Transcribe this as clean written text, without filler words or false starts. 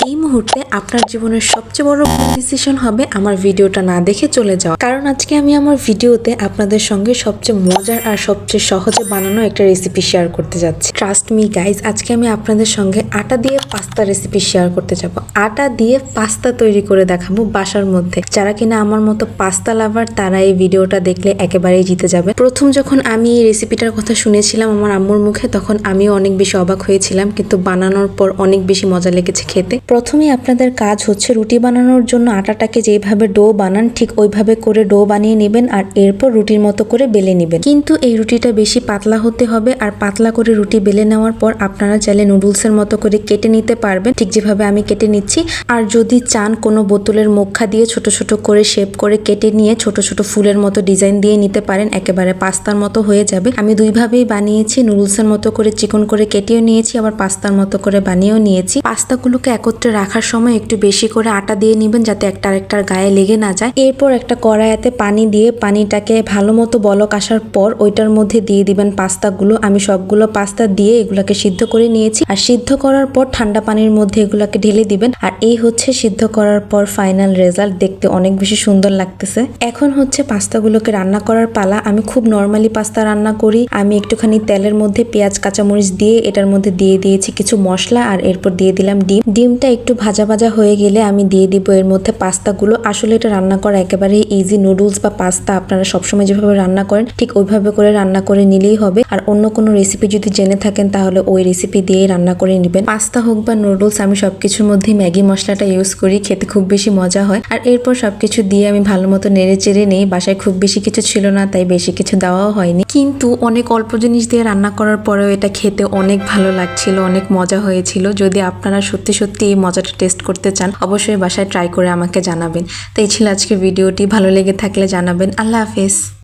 এই মুহূর্তে আপনার জীবনের সবচেয়ে বড় ডিসিশন হবে আমার ভিডিওটা না দেখে চলে যাওয়া। কারণ আজকে আমি আমার ভিডিওতে আপনাদের সঙ্গে সবচেয়ে মজার আর সবচেয়ে সহজে বানানো একটা রেসিপি শেয়ার করতে যাচ্ছি। ট্রাস্ট মি গাইজ, আজকে আমি আপনাদের সঙ্গে আটা দিয়ে পাস্তা রেসিপি শেয়ার করতে যাব। আটা দিয়ে পাস্তা তৈরি করে দেখাবো বাসার মধ্যে। যারা কিনা আমার মতো পাস্তা লাভার তারা এই ভিডিওটা দেখলে একেবারেই জিতে যাবে। প্রথম যখন আমি এই রেসিপিটার কথা শুনেছিলাম আমার আম্মুর মুখে, তখন আমিও অনেক বেশি অবাক হয়েছিলাম, কিন্তু বানানোর পর অনেক বেশি মজা লেগেছে খেতে। প্রথমে আপনাদের কাজ হচ্ছে রুটি বানানোর জন্য আটাটাকে যেভাবে ডো বানান ঠিক ওইভাবে করে ডো বানিয়ে নেবেন আর এরপর রুটির মতো করে বেলে নেবেন। কিন্তু এই রুটিটা বেশি পাতলা হতে হবে, আর পাতলা করে রুটি বেলে নেওয়ার পর আপনারা চাইলে নুডলসের মতো করে কেটে নিতে পারবেন, ঠিক যেভাবে আমি কেটে নিচ্ছি। আর যদি চান কোনো বোতলের মুখা দিয়ে ছোট ছোট করে শেপ করে কেটে নিয়ে ছোট ছোট ফুলের মতো ডিজাইন দিয়ে নিতে পারেন, একেবারে পাস্তার মতো হয়ে যাবে। আমি দুইভাবেই বানিয়েছি, নুডলসের মতো করে চিকন করে কেটেও নিয়েছি, আবার পাস্তার মতো করে বানিয়েও নিয়েছি। পাস্তাগুলোকে একত্রে রাখার সময় একটু বেশি করে আটা দিয়ে নেবেন যাতে একটা আরেকটার গায়ে লেগে না যায়। এরপর একটা কড়াইতে পানি দিয়ে পানিটাকে ভালো মতো বলক আসার পর ওইটার মধ্যে দিয়ে দিবেন পাস্তাগুলো। আমি সবগুলো পাস্তা দিয়ে এগুলাকে সিদ্ধ করে নিয়েছি, আর সিদ্ধ করার পর ঠান্ডা পানির মধ্যে এগুলাকে ঢেলে দিবেন। আর এই হচ্ছে সিদ্ধ করার পর ফাইনাল রেজাল্ট, দেখতে অনেক বেশি সুন্দর লাগতেছে। এখন হচ্ছে পাস্তাগুলোকে রান্না করার পালা। আমি খুব নর্মালি পাস্তা রান্না করি। আমি একটুখানি তেলের মধ্যে পেঁয়াজ কাঁচামরিচ দিয়ে এটার মধ্যে দিয়ে দিয়েছি কিছু মশলা, আর এরপর দিয়ে দিলাম ডিম। ডিমটা একটু ভাজা ভাজা হয়ে গেলে আমি দিয়ে দিব এর মধ্যে পাস্তাগুলো। আসলে এটা রান্না করা একেবারেই ইজি। নুডলস বা পাস্তা আপনারা সবসময় যেভাবে রান্না করেন ঠিক ওইভাবে করে রান্না করে নিলেই হবে। আর অন্য কোনো রেসিপি যদি জেনে থাকেন তাহলে ওই রেসিপি দিয়ে রান্না করে নেবেন। পাস্তা হোক বা নুডলস, আমি সবকিছুর মধ্যে ম্যাগি মশলাটা ইউজ করি, খেতে খুব বেশি মজা হয়। আর এরপর সবকিছু দিয়ে আমি ভালো মতো নেড়ে চেড়ে নেই। বাসায় খুব বেশি কিছু ছিল না, তাই বেশি কিছু দেওয়াও হয়নি, কিন্তু অনেক অল্প জিনিস দিয়ে রান্না করার পরেও এটা খেতে অনেক ভালো লাগছিল, অনেক মজা হয়েছিল। যদি আপনারা সত্যি সত্যি এই মজাটা টেস্ট করতে চান অবশ্যই বাসায় ট্রাই করে আমাকে জানাবেন। তো এই ছিল আজকের ভিডিওটি, ভালো লেগে থাকলে জানাবেন। আল্লাহ হাফেজ।